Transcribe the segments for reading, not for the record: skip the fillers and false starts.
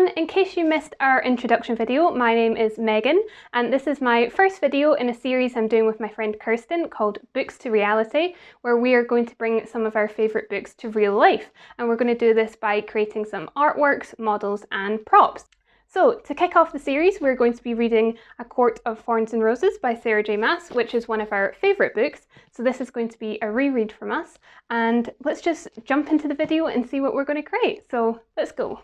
everyone, in case you missed our introduction video, my name is Megan and this is my first video in a series I'm doing with my friend Kirsten called Books to Reality, where we are going to bring some of our favourite books to real life, and we're going to do this by creating some artworks, models and props. So to kick off the series, we're going to be reading A Court of Thorns and Roses by Sarah J Maas, which is one of our favourite books. So this is going to be a reread from us, and let's just jump into the video and see what we're going to create. So let's go.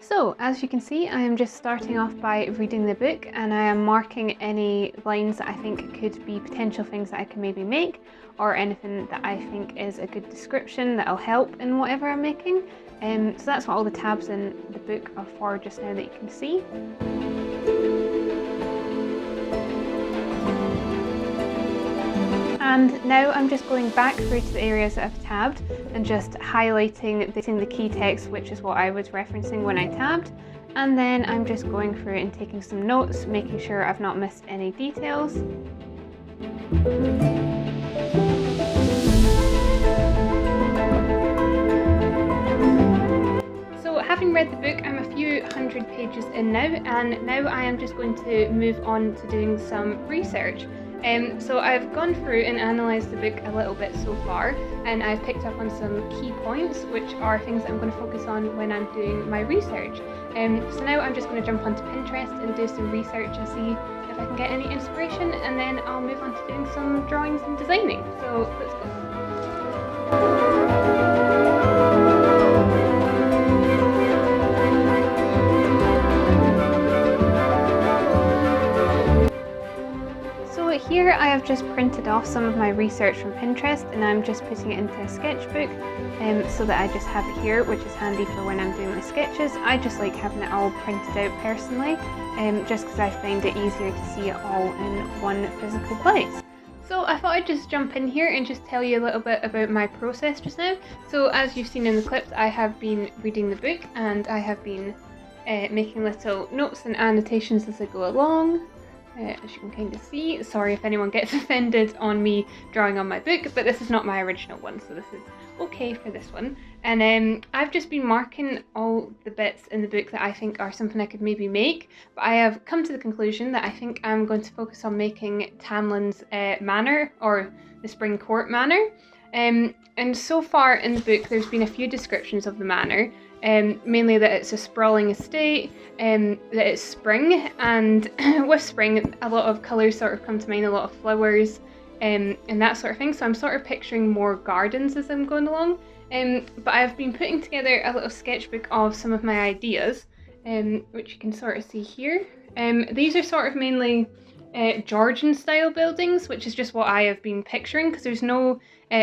So as you can see, I am just starting off by reading the book, and I am marking any lines that I think could be potential things that I can maybe make, or anything that I think is a good description that'll help in whatever I'm making. So that's what all the tabs in the book are for just now that you can see. And now I'm just going back through to the areas that I've tabbed and just highlighting the key text, which is what I was referencing when I tabbed. And then I'm just going through and taking some notes, making sure I've not missed any details. So having read the book, I'm a few hundred pages in now, and now I am just going to move on to doing some research. So I've gone through and analysed the book a little bit so far, and I've picked up on some key points, which are things that I'm going to focus on when I'm doing my research. So now I'm just going to jump onto Pinterest and do some research and see if I can get any inspiration, and then I'll move on to doing some drawings and designing. So let's go. Here I have just printed off some of my research from Pinterest, and I'm just putting it into a sketchbook so that I just have it here, which is handy for when I'm doing my sketches. I just like having it all printed out personally, just because I find it easier to see it all in one physical place. So I thought I'd just jump in here and just tell you a little bit about my process just now. So as you've seen in the clips, I have been reading the book, and I have been making little notes and annotations as I go along. As you can kind of see, sorry if anyone gets offended on me drawing on my book, but this is not my original one, so this is okay for this one. And I've just been marking all the bits in the book that I think are something I could maybe make, but I have come to the conclusion that I think I'm going to focus on making Tamlin's manor, or the Spring Court manor. And so far in the book there's been a few descriptions of the manor. Mainly that it's a sprawling estate, that it's spring, and with spring a lot of colours sort of come to mind, a lot of flowers and that sort of thing, so I'm sort of picturing more gardens as I'm going along, but I've been putting together a little sketchbook of some of my ideas, which you can sort of see here. These are sort of mainly Georgian style buildings, which is just what I have been picturing, because there's no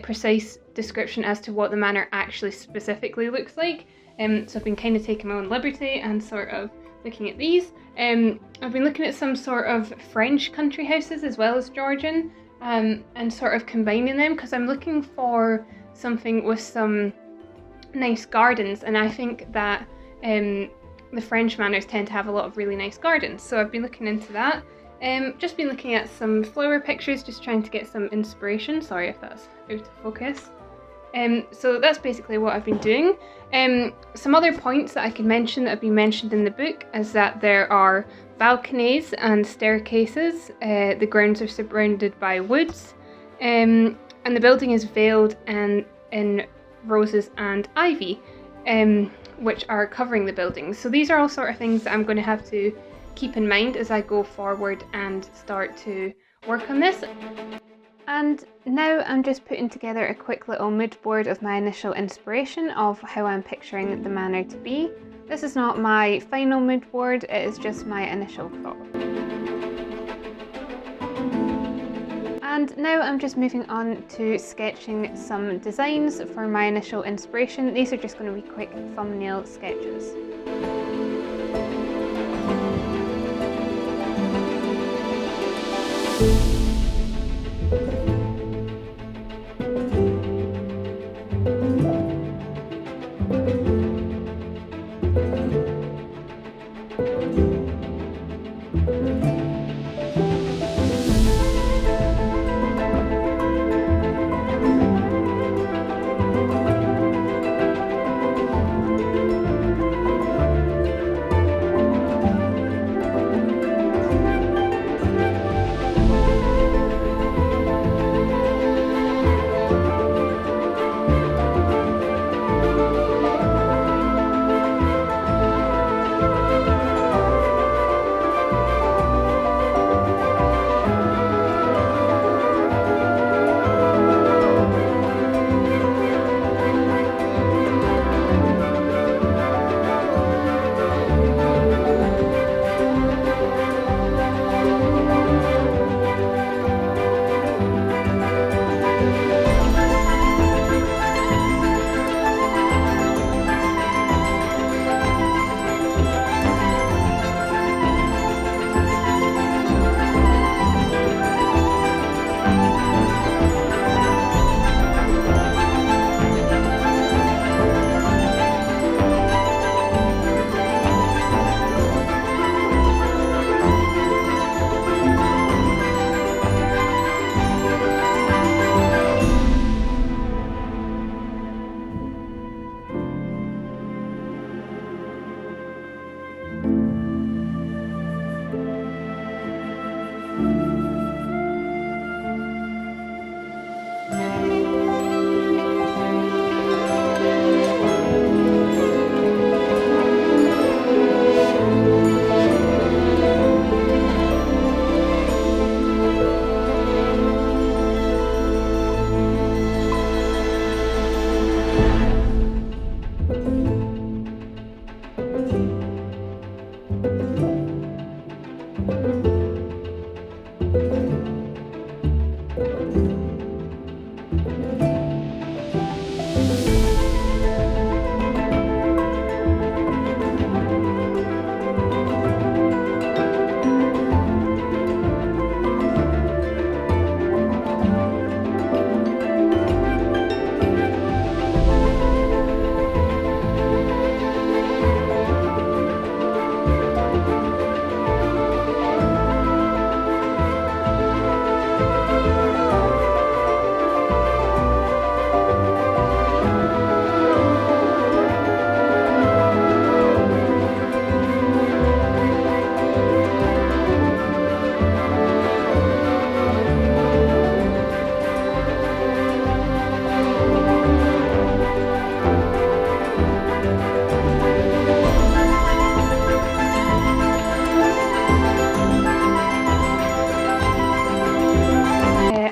precise description as to what the manor actually specifically looks like. So I've been kind of taking my own liberty and sort of looking at these. I've been looking at some sort of French country houses as well as Georgian, and sort of combining them, because I'm looking for something with some nice gardens, and I think that the French manors tend to have a lot of really nice gardens, so I've been looking into that. Just been looking at some flower pictures, just trying to get some inspiration. Sorry if that's out of focus. So that's basically what I've been doing. Some other points that I can mention that have been mentioned in the book is that there are balconies and staircases, the grounds are surrounded by woods, and the building is veiled in roses and ivy, which are covering the building. So these are all sort of things that I'm going to have to keep in mind as I go forward and start to work on this. And now I'm just putting together a quick little mood board of my initial inspiration of how I'm picturing the manor to be. This is not my final mood board, it is just my initial thought. And now I'm just moving on to sketching some designs for my initial inspiration. These are just going to be quick thumbnail sketches.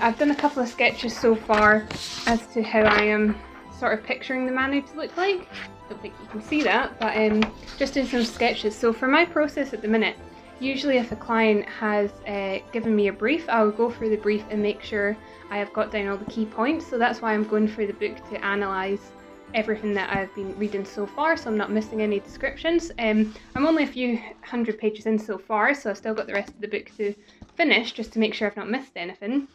I've done a couple of sketches so far as to how I am sort of picturing the manor to look like. Don't think you can see that, but just in some sketches. So for my process at the minute, usually if a client has given me a brief, I'll go through the brief and make sure I have got down all the key points. So that's why I'm going through the book to analyse everything that I've been reading so far, so I'm not missing any descriptions. I'm only a few hundred pages in so far, so I've still got the rest of the book to finish just to make sure I've not missed anything.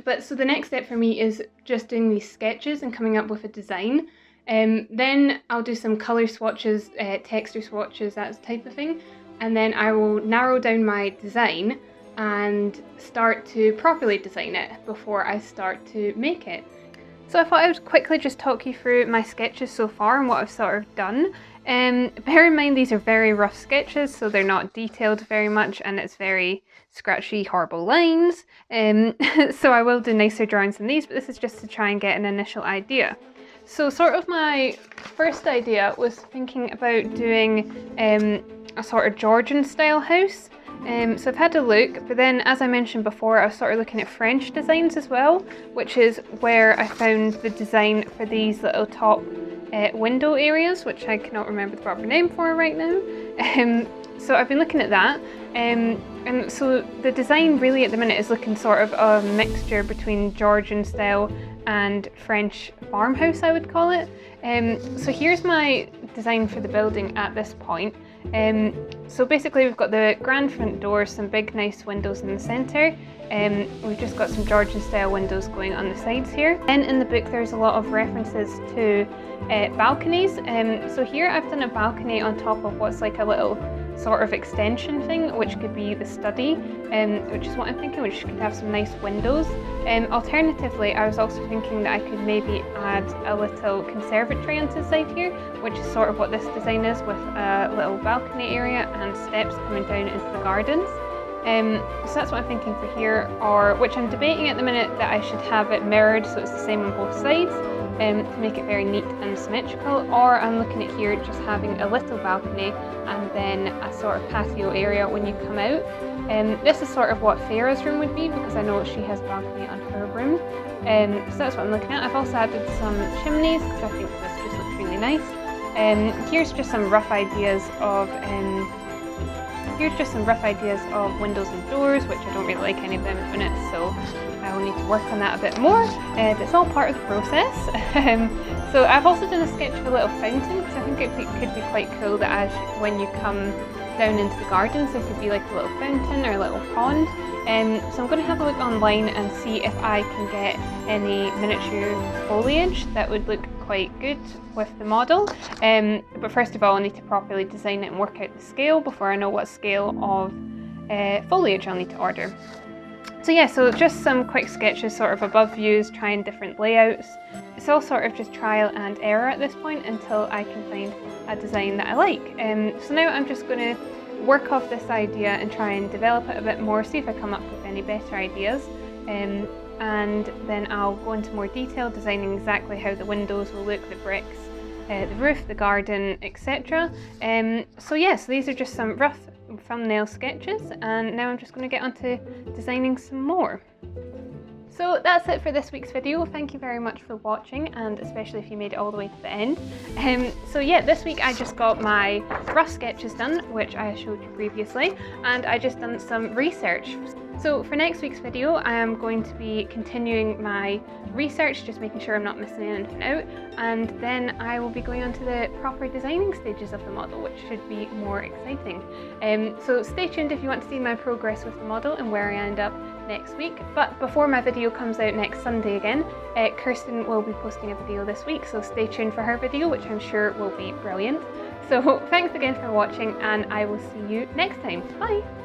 But so the next step for me is just doing these sketches and coming up with a design. Then I'll do some colour swatches, texture swatches, that type of thing. And then I will narrow down my design and start to properly design it before I start to make it. So I thought I would quickly just talk you through my sketches so far and what I've sort of done. Bear in mind these are very rough sketches, so they're not detailed very much and it's very scratchy, horrible lines. So I will do nicer drawings than these, but this is just to try and get an initial idea. So sort of my first idea was thinking about doing a sort of Georgian style house. So I've had a look, but then as I mentioned before, I was sort of looking at French designs as well, which is where I found the design for these little top window areas, which I cannot remember the proper name for right now. So I've been looking at that, and so the design really at the minute is looking sort of a mixture between Georgian style and French farmhouse, I would call it. So here's my design for the building at this point. So basically we've got the grand front door, some big nice windows in the centre. We've just got some Georgian style windows going on the sides here. Then in the book there's a lot of references to balconies. So here I've done a balcony on top of what's like a little sort of extension thing, which could be the study, which is what I'm thinking, which could have some nice windows. Alternatively, I was also thinking that I could maybe add a little conservatory onto the side here, which is sort of what this design is, with a little balcony area and steps coming down into the gardens. So that's what I'm thinking for here, or which I'm debating at the minute that I should have it mirrored so it's the same on both sides, to make it very neat and symmetrical, or I'm looking at here just having a little balcony and then a sort of patio area when you come out. This is sort of what Farah's room would be, because I know she has a balcony on her room. So that's what I'm looking at. I've also added some chimneys because I think this just looks really nice. Here's just some rough ideas of windows and doors, which I don't really like any of them at the minute, so I will need to work on that a bit more. But it's all part of the process. So I've also done a sketch of a little fountain, because I think it could be quite cool that when you come down into the gardens there could be like a little fountain or a little pond. So I'm going to have a look online and see if I can get any miniature foliage that would look quite good with the model. But first of all I need to properly design it and work out the scale before I know what scale of foliage I'll need to order. So yeah, so just some quick sketches, sort of above views, trying different layouts. It's all sort of just trial and error at this point until I can find a design that I like. So now I'm just going to work off this idea and try and develop it a bit more, see if I come up with any better ideas. And then I'll go into more detail, designing exactly how the windows will look, the bricks, the roof, the garden, etc. So yeah, so these are just some rough thumbnail sketches, and now I'm just going to get onto designing some more. So that's it for this week's video. Thank you very much for watching, and especially if you made it all the way to the end. So yeah, this week I just got my rough sketches done, which I showed you previously, and I just done some research. So for next week's video I am going to be continuing my research, just making sure I'm not missing anything out, and then I will be going on to the proper designing stages of the model, which should be more exciting. So stay tuned if you want to see my progress with the model and where I end up next week. But before my video comes out next Sunday again, Kirsten will be posting a video this week, so stay tuned for her video, which I'm sure will be brilliant. So thanks again for watching, and I will see you next time. Bye!